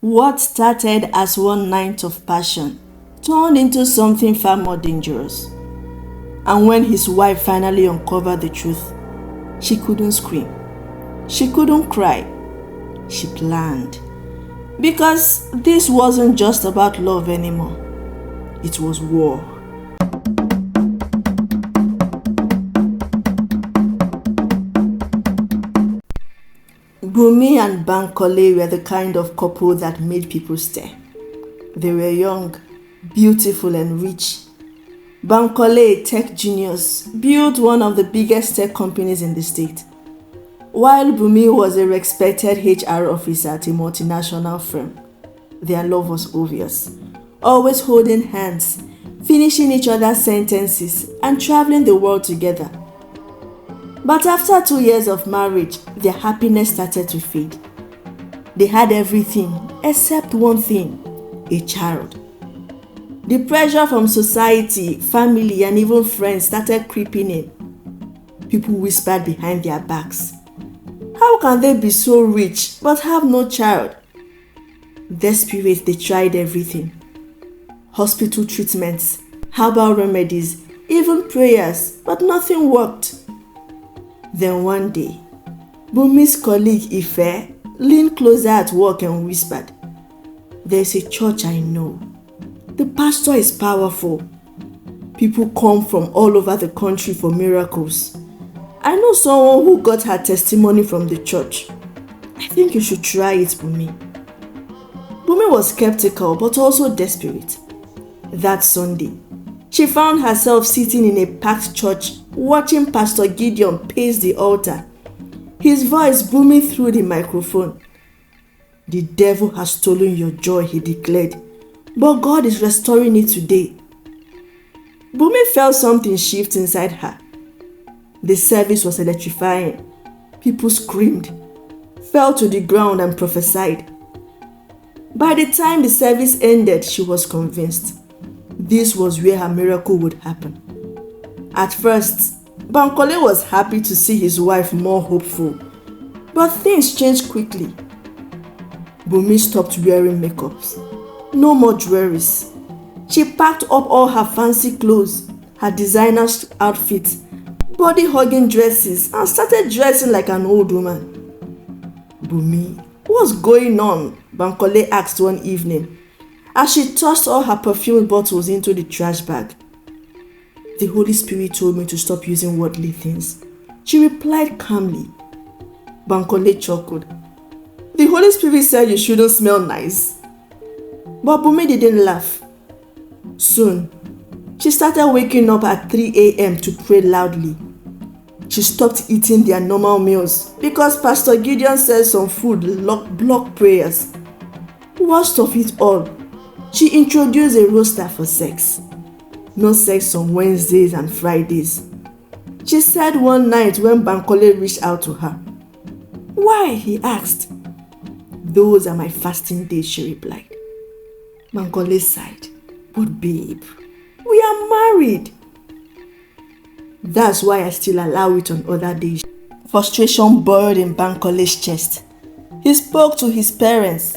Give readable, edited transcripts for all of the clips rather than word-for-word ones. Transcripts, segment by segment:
What started as one night of passion turned into something far more dangerous. And when his wife finally uncovered the truth, she couldn't scream. She couldn't cry. She planned. Because this wasn't just about love anymore. It was war. Bunmi and Bankole were the kind of couple that made people stare. They were young, beautiful and rich. Bankole, a tech genius, built one of the biggest tech companies in the state, while Bunmi was a respected HR officer at a multinational firm. Their love was obvious, always holding hands, finishing each other's sentences and traveling the world together. But after 2 years of marriage, their happiness started to fade. They had everything except one thing: a child. The pressure from society, family, and even friends started creeping in. People whispered behind their backs, "How can they be so rich but have no child?" Desperate, they tried everything: hospital treatments, herbal remedies, even prayers, but nothing worked. Then one day, Bunmi's colleague Ife leaned closer at work and whispered, "There's a church I know. The pastor is powerful. People come from all over the country for miracles. I know someone who got her testimony from the church. I think you should try it, Bunmi." Bunmi was skeptical but also desperate. That Sunday, she found herself sitting in a packed church watching Pastor Gideon pace the altar, his voice booming through the microphone. "The devil has stolen your joy," he declared, "but God is restoring it today." Bunmi felt something shift inside her. The service was electrifying. People screamed, fell to the ground and prophesied. By the time the service ended, she was convinced this was where her miracle would happen. At first, Bankole was happy to see his wife more hopeful, but things changed quickly. Bunmi stopped wearing makeups. No more jewelries. She packed up all her fancy clothes, her designer outfits, body-hugging dresses, and started dressing like an old woman. "Bunmi, what's going on?" Bankole asked one evening, as she tossed all her perfume bottles into the trash bag. "The Holy Spirit told me to stop using worldly things," she replied calmly. Bankole chuckled. "The Holy Spirit said you shouldn't smell nice." But Bunmi didn't laugh. Soon, she started waking up at 3 a.m. to pray loudly. She stopped eating their normal meals because Pastor Gideon said some food blocked prayers. Worst of it all, she introduced a roster for sex. No sex on Wednesdays and Fridays. She said one night when Bankole reached out to her. "Why?" he asked. "Those are my fasting days," she replied. Bankole sighed. "But babe, we are married." "That's why I still allow it on other days." Frustration boiled in Bankole's chest. He spoke to his parents.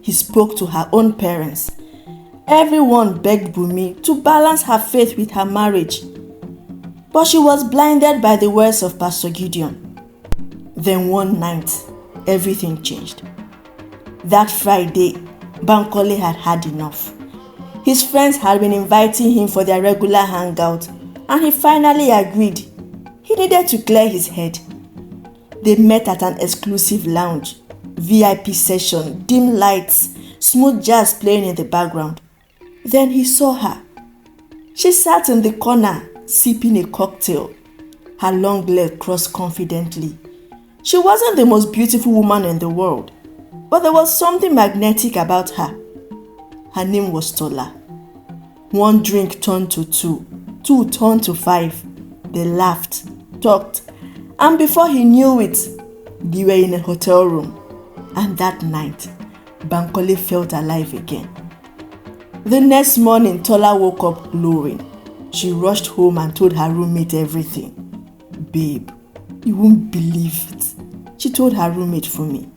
He spoke to her own parents. Everyone begged Bunmi to balance her faith with her marriage. But she was blinded by the words of Pastor Gideon. Then one night, everything changed. That Friday, Bankole had had enough. His friends had been inviting him for their regular hangout, and he finally agreed. He needed to clear his head. They met at an exclusive lounge, VIP session, dim lights, smooth jazz playing in the background. Then he saw her. She sat in the corner, sipping a cocktail, her long leg crossed confidently. She wasn't the most beautiful woman in the world, but there was something magnetic about her. Her name was Tola. One drink turned to two, two turned to five. They laughed, talked, and before he knew it, they were in a hotel room. And that night, Bankole felt alive again. The next morning, Tola woke up glowing. She rushed home and told her roommate everything. "Babe, you won't believe it," she told her roommate Fumi.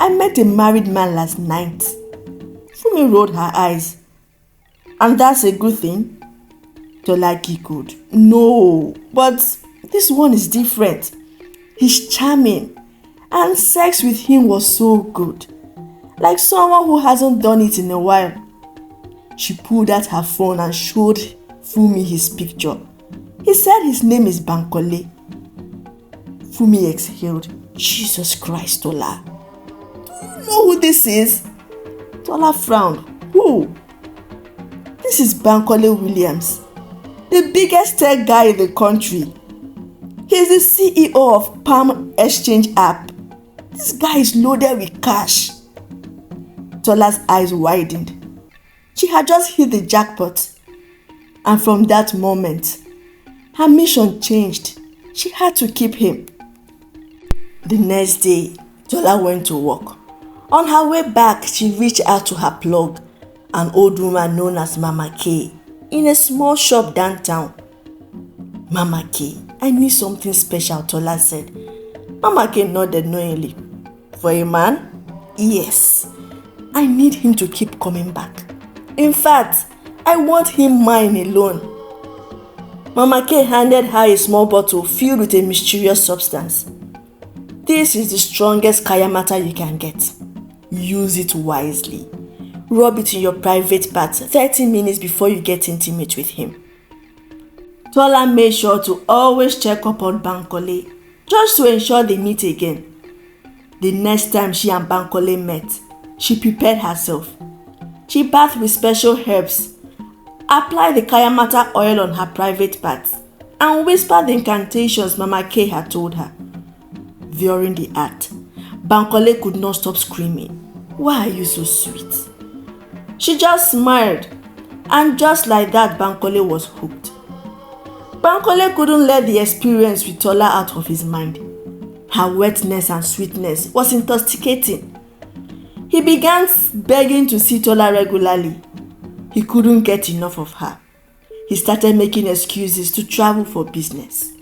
I met a married man last night. Fumi rolled her eyes. And that's a good thing? Tola giggled. No, but this one is different. He's charming. And sex with him was so good. Like someone who hasn't done it in a while. She pulled out her phone and showed Fumi his picture. He said his name is Bankole. Fumi exhaled. Jesus Christ, Tola. Do you know who this is? Tola frowned. Who? This is Bankole Williams, the biggest tech guy in the country. He's the CEO of Palm Exchange app. This guy is loaded with cash. Tola's eyes widened. She had just hit the jackpot. And from that moment, her mission changed. She had to keep him. The next day, Tola went to work. On her way back, she reached out to her plug, an old woman known as Mama K, in a small shop downtown. Mama K, I need something special, Tola said. Mama K nodded knowingly. For a man? Yes. I need him to keep coming back. In fact, I want him mine alone. Mama K handed her a small bottle filled with a mysterious substance. This is the strongest kaya matter you can get. Use it wisely. Rub it in your private part 30 minutes before you get intimate with him. Tola made sure to always check up on Bankole, just to ensure they meet again. The next time she and Bankole met, she prepared herself. She bathed with special herbs, applied the Kayamata oil on her private parts, and whispered the incantations Mama K had told her. During the act, Bankole could not stop screaming, "Why are you so sweet?" She just smiled, and just like that, Bankole was hooked. Bankole couldn't let the experience with Tola out of his mind. Her wetness and sweetness was intoxicating. He began begging to see Tola regularly. He couldn't get enough of her. He started making excuses to travel for business.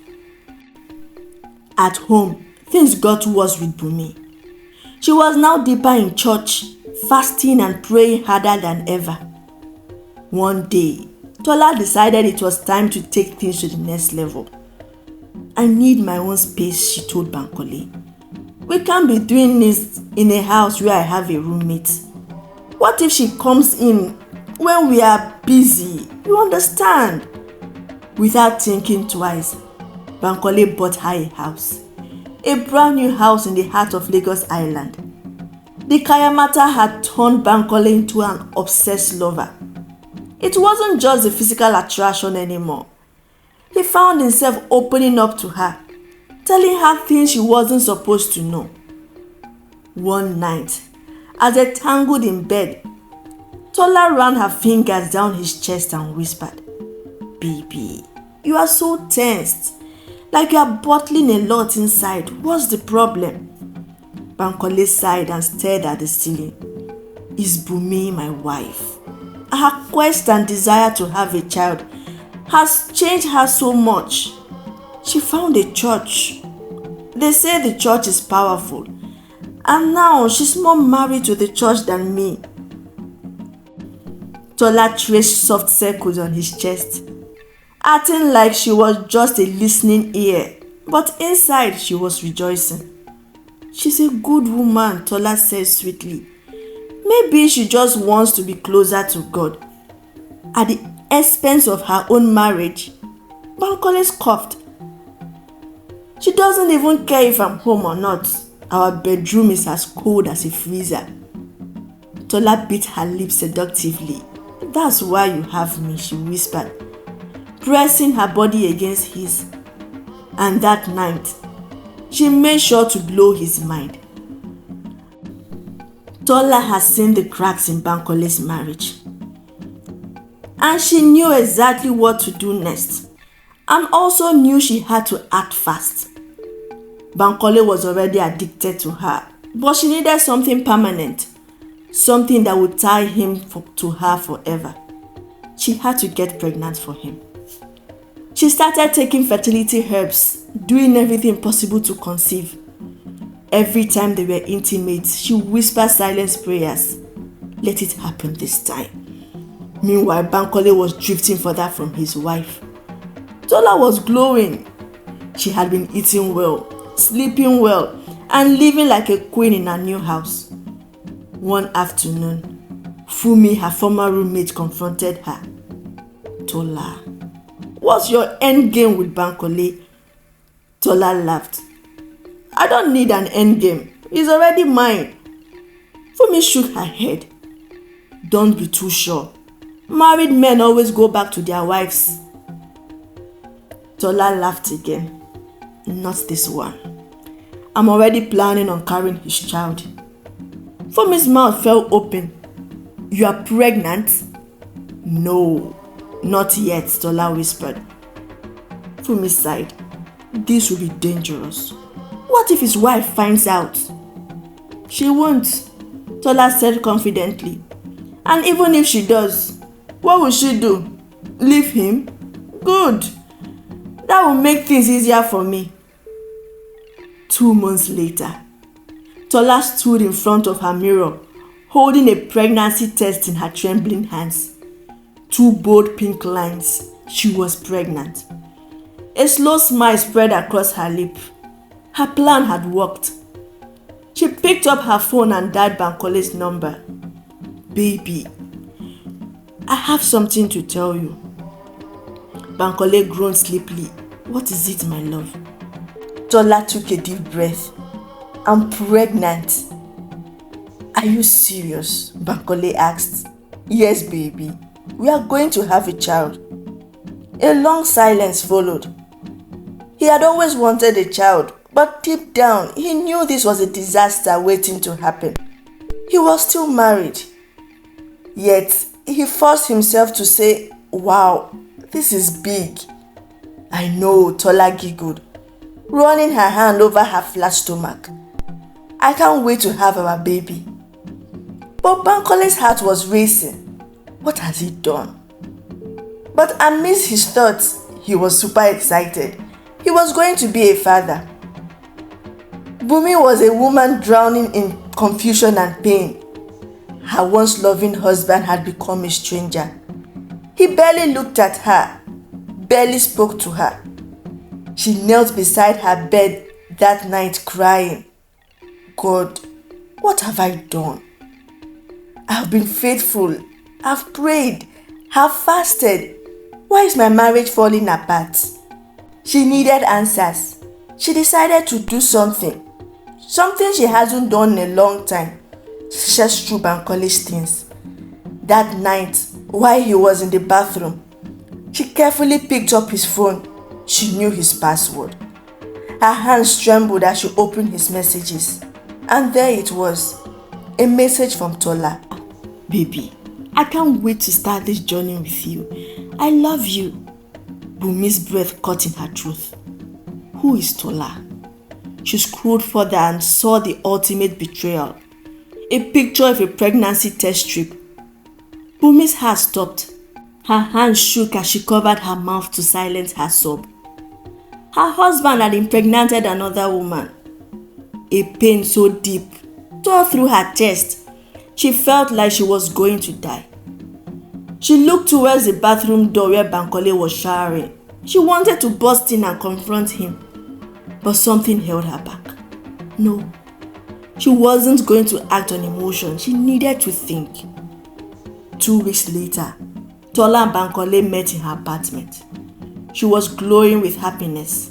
At home, things got worse with Bunmi. She was now deeper in church, fasting and praying harder than ever. One day, Tola decided it was time to take things to the next level. I need my own space, she told Bankole. We can't be doing this in a house where I have a roommate. What if she comes in when we are busy? You understand? Without thinking twice, Bankole bought her a house. A brand new house in the heart of Lagos Island. The Kayamata had turned Bankole into an obsessed lover. It wasn't just a physical attraction anymore. He found himself opening up to her, telling her things she wasn't supposed to know. One night, as they tangled in bed, Tola ran her fingers down his chest and whispered, "Baby, you are so tensed, like you are bottling a lot inside. What's the problem?" Bankole sighed and stared at the ceiling. Is Bunmi my wife? Her quest and desire to have a child has changed her so much. She found a church. They say the church is powerful, and now she's more married to the church than me. Tola traced soft circles on his chest, acting like she was just a listening ear, but inside she was rejoicing. She's a good woman, Tola said sweetly. Maybe she just wants to be closer to God. At the expense of her own marriage, Bankole scoffed. She doesn't even care if I'm home or not. Our bedroom is as cold as a freezer. Tola bit her lips seductively. That's why you have me, she whispered, pressing her body against his. And that night, she made sure to blow his mind. Tola has seen the cracks in Bankole's marriage, and she knew exactly what to do next, and also knew she had to act fast. Bankole was already addicted to her, but she needed something permanent, something that would tie him to her forever. She had to get pregnant for him. She started taking fertility herbs, doing everything possible to conceive. Every time they were intimate, she whispered silence prayers. Let it happen this time. Meanwhile, Bankole was drifting further from his wife. Tola was glowing. She had been eating well, sleeping well, and living like a queen in her new house. One afternoon, Fumi, her former roommate, confronted her. Tola, what's your end game with Bankole? Tola laughed. I don't need an end game. He's already mine. Fumi shook her head. Don't be too sure. Married men always go back to their wives. Tola laughed again. Not this one. I'm already planning on carrying his child. Fumi's mouth fell open. You are pregnant? No, not yet, Tola whispered. Fumi sighed. This will be dangerous. What if his wife finds out? She won't, Tola said confidently. And even if she does, what will she do? Leave him? Good. That will make things easier for me. 2 months later, Tola stood in front of her mirror, holding a pregnancy test in her trembling hands. 2 bold pink lines. She was pregnant. A slow smile spread across her lip. Her plan had worked. She picked up her phone and dialed Bankole's number. Baby, I have something to tell you. Bankole groaned sleepily. What is it, my love? Tola took a deep breath. I'm pregnant. Are you serious? Bankole asked. Yes, baby. We are going to have a child. A long silence followed. He had always wanted a child, but deep down, he knew this was a disaster waiting to happen. He was still married. Yet, he forced himself to say, wow, this is big. I know, Tola giggled, running her hand over her flat stomach. I can't wait to have our baby. But Bankole's heart was racing. What has he done? But amidst his thoughts, he was super excited. He was going to be a father. Bunmi was a woman drowning in confusion and pain. Her once loving husband had become a stranger. He barely looked at her, barely spoke to her. She knelt beside her bed that night crying, God, what have I done? I've been faithful, I've prayed, I've fasted. Why is my marriage falling apart? She needed answers. She decided to do something she hasn't done in a long time. She searched through Bankole's things. That night, while he was in the bathroom, she carefully picked up his phone. She knew his password. Her hands trembled as she opened his messages. And there it was, a message from Tola. Baby, I can't wait to start this journey with you. I love you. Bunmi's breath caught in her throat. Who is Tola? She scrolled further and saw the ultimate betrayal. A picture of a pregnancy test strip. Bunmi's heart stopped. Her hands shook as she covered her mouth to silence her sob. Her husband had impregnated another woman. A pain so deep tore through her chest. She felt like she was going to die. She looked towards the bathroom door where Bankole was showering. She wanted to burst in and confront him, but something held her back. No, she wasn't going to act on emotion. She needed to think. 2 weeks later, Tola and Bankole met in her apartment. She was glowing with happiness.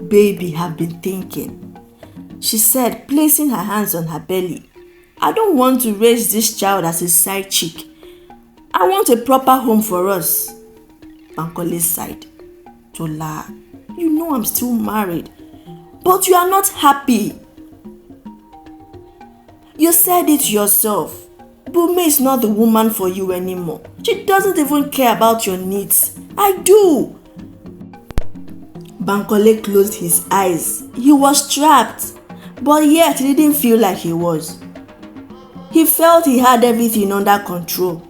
Baby, have been thinking, she said, placing her hands on her belly. I don't want to raise this child as a side chick. I want a proper home for us. Bankole sighed. Tola, you know I'm still married, but you are not happy. You said it yourself. Bunmi is not the woman for you anymore. She doesn't even care about your needs. I do. Bankole closed his eyes. He was trapped, but yet he didn't feel like he was. He felt he had everything under control.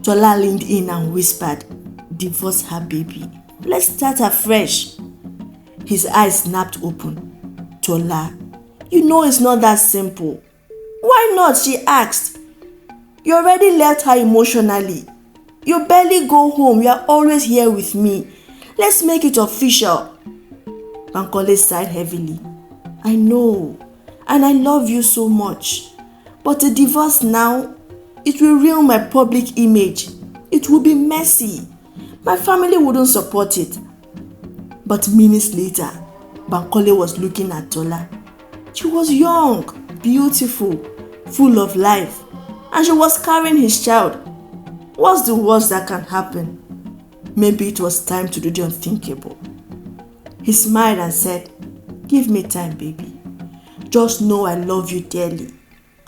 Tola leaned in and whispered, divorce her, baby. Let's start afresh. His eyes snapped open. Tola, You know it's not that simple. Why not? She asked. You already left her emotionally. You barely go home. You are always here with me. Let's make it official. Bankole sighed heavily. I know, and I love you so much. But a divorce now, it will ruin my public image. It will be messy. My family wouldn't support it. But minutes later, Bankole was looking at Tola. She was young, beautiful, full of life, and she was carrying his child. What's the worst that can happen? Maybe it was time to do the unthinkable. He smiled and said, give me time, baby. Just know I love you dearly,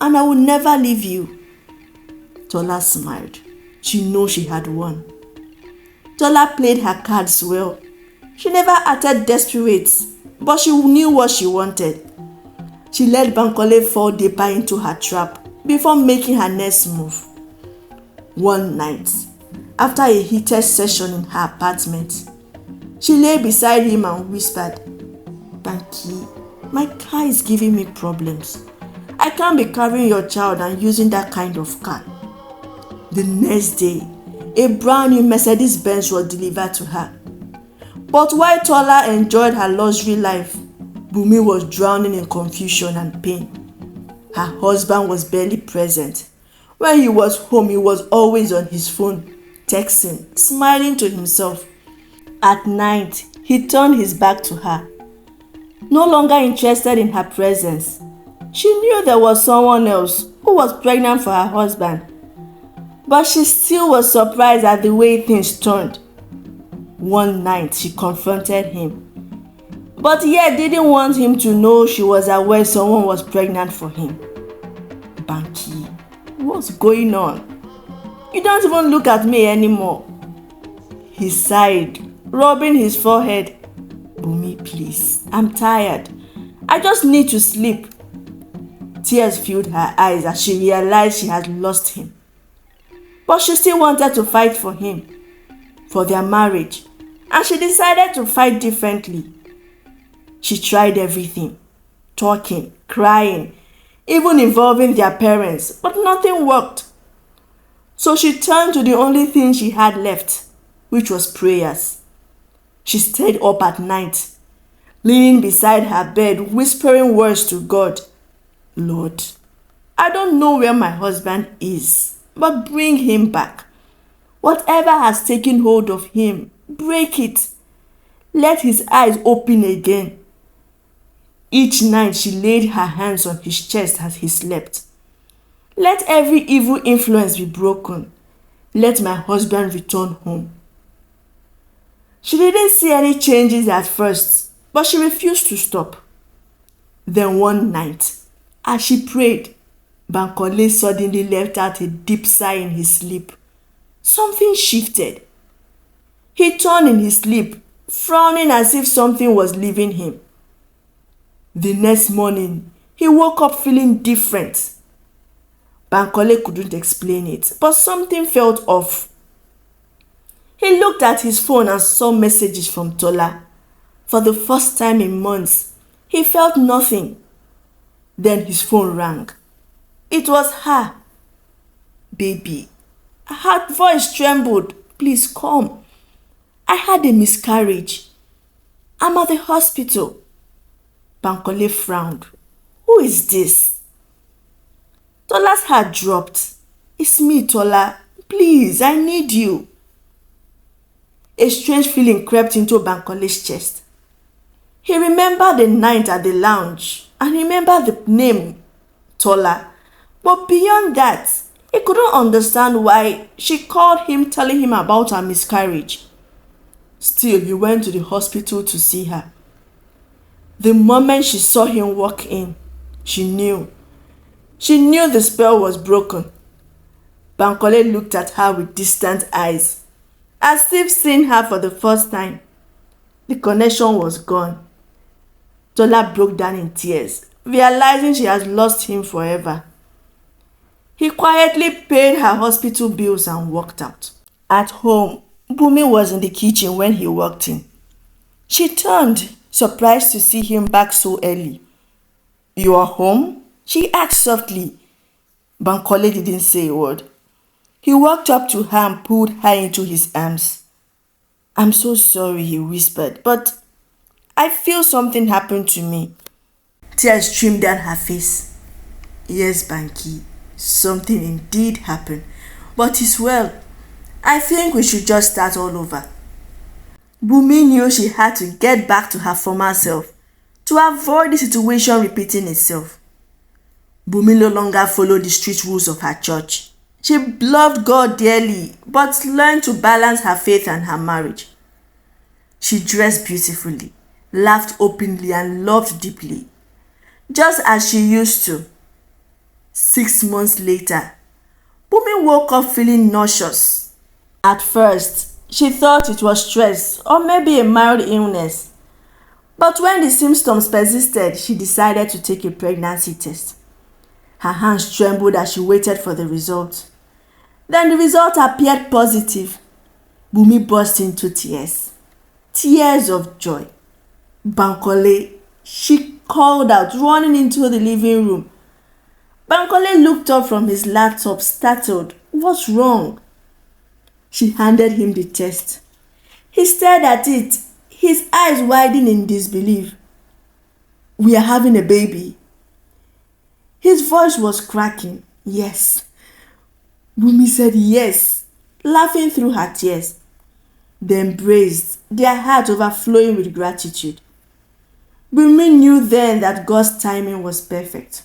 and I will never leave you. Tola smiled. She knew she had won. Tola played her cards well. She never acted desperate, but she knew what she wanted. She let Bankole fall deeper into her trap before making her next move. One night, after a heated session in her apartment, she lay beside him and whispered, Banky, my car is giving me problems. I can't be carrying your child and using that kind of car. The next day, a brand new Mercedes-Benz was delivered to her. But while Tola enjoyed her luxury life, Bunmi was drowning in confusion and pain. Her husband was barely present. When he was home, he was always on his phone, texting, smiling to himself. At night, he turned his back to her, no longer interested in her presence. She knew there was someone else who was pregnant for her husband, but she still was surprised at the way things turned. One night, she confronted him, but yet didn't want him to know she was aware someone was pregnant for him. Banky, what's going on? You don't even look at me anymore. He sighed, rubbing his forehead. Bunmi, please, I'm tired. I just need to sleep. Tears filled her eyes as she realized she had lost him. But she still wanted to fight for him, for their marriage, and she decided to fight differently. She tried everything, talking, crying, even involving their parents, but nothing worked. So she turned to the only thing she had left, which was prayers. She stayed up at night, leaning beside her bed, whispering words to God. Lord, I don't know where my husband is, but bring him back. Whatever has taken hold of him, break it. Let his eyes open again. Each night she laid her hands on his chest as he slept. Let every evil influence be broken. Let my husband return home. She didn't see any changes at first, but she refused to stop. Then one night, as she prayed, Bankole suddenly let out a deep sigh in his sleep. Something shifted. He turned in his sleep, frowning as if something was leaving him. The next morning, he woke up feeling different. Bankole couldn't explain it, but something felt off. He looked at his phone and saw messages from Tola. For the first time in months, he felt nothing. Then his phone rang. It was her. Baby. Her voice trembled. Please come. I had a miscarriage. I'm at the hospital. Bankole frowned. Who is this? Tola's heart dropped. It's me, Tola. Please, I need you. A strange feeling crept into Bankole's chest. He remembered the night at the lounge and remembered the name, Tola. But beyond that, he couldn't understand why she called him telling him about her miscarriage. Still, he went to the hospital to see her. The moment she saw him walk in, she knew. She knew the spell was broken. Bankole looked at her with distant eyes, as if seeing her for the first time. The connection was gone. Tola broke down in tears, realizing she has lost him forever. He quietly paid her hospital bills and walked out. At home, Bunmi was in the kitchen when he walked in. She turned, surprised to see him back so early. "You are home?" she asked softly. Bankole didn't say a word. He walked up to her and pulled her into his arms. "I'm so sorry," he whispered, "but I feel something happened to me." Tears streamed down her face. "Yes, Banky, something indeed happened. But it's well. I think we should just start all over." Bunmi knew she had to get back to her former self to avoid the situation repeating itself. Bunmi no longer followed the strict rules of her church. She loved God dearly, but learned to balance her faith and her marriage. She dressed beautifully, laughed openly, and loved deeply, just as she used to. 6 months later, Bunmi woke up feeling nauseous. At first, she thought it was stress or maybe a mild illness. But when the symptoms persisted, she decided to take a pregnancy test. Her hands trembled as she waited for the result. Then the result appeared positive. Bunmi burst into tears. Tears of joy. "Bankole," she called out, running into the living room. Bankole looked up from his laptop, startled. "What's wrong?" She handed him the test. He stared at it, his eyes widening in disbelief. "We are having a baby." His voice was cracking. "Yes." Bunmi said yes, laughing through her tears. They embraced, their hearts overflowing with gratitude. Bunmi knew then that God's timing was perfect.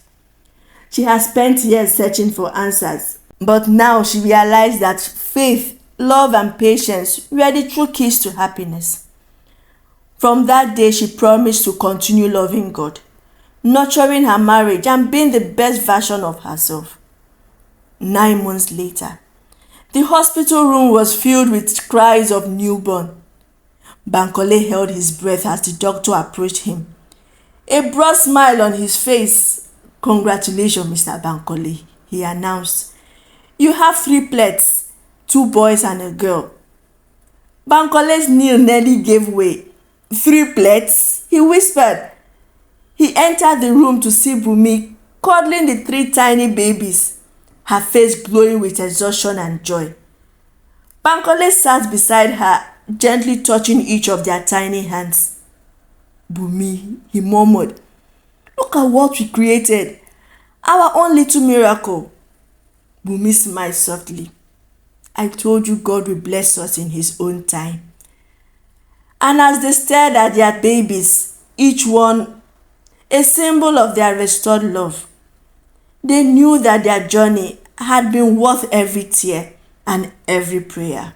She had spent years searching for answers, but now she realized that faith, love, and patience were the true keys to happiness. From that day, she promised to continue loving God, nurturing her marriage, and being the best version of herself. 9 months later, the hospital room was filled with cries of newborn. Bankole held his breath as the doctor approached him, a broad smile on his face. "Congratulations, Mr. Bankole," he announced. "You have triplets, 2 boys and a girl." Bankole's knee nearly gave way. "Triplets?" he whispered. He entered the room to see Bunmi cuddling the 3 tiny babies, her face glowing with exhaustion and joy. Bankole sat beside her, gently touching each of their tiny hands. "Bunmi," he murmured, "look at what we created. Our own little miracle." Bunmi smiled softly. "I told you God will bless us in his own time." And as they stared at their babies, each one a symbol of their restored love, they knew that their journey had been worth every tear and every prayer.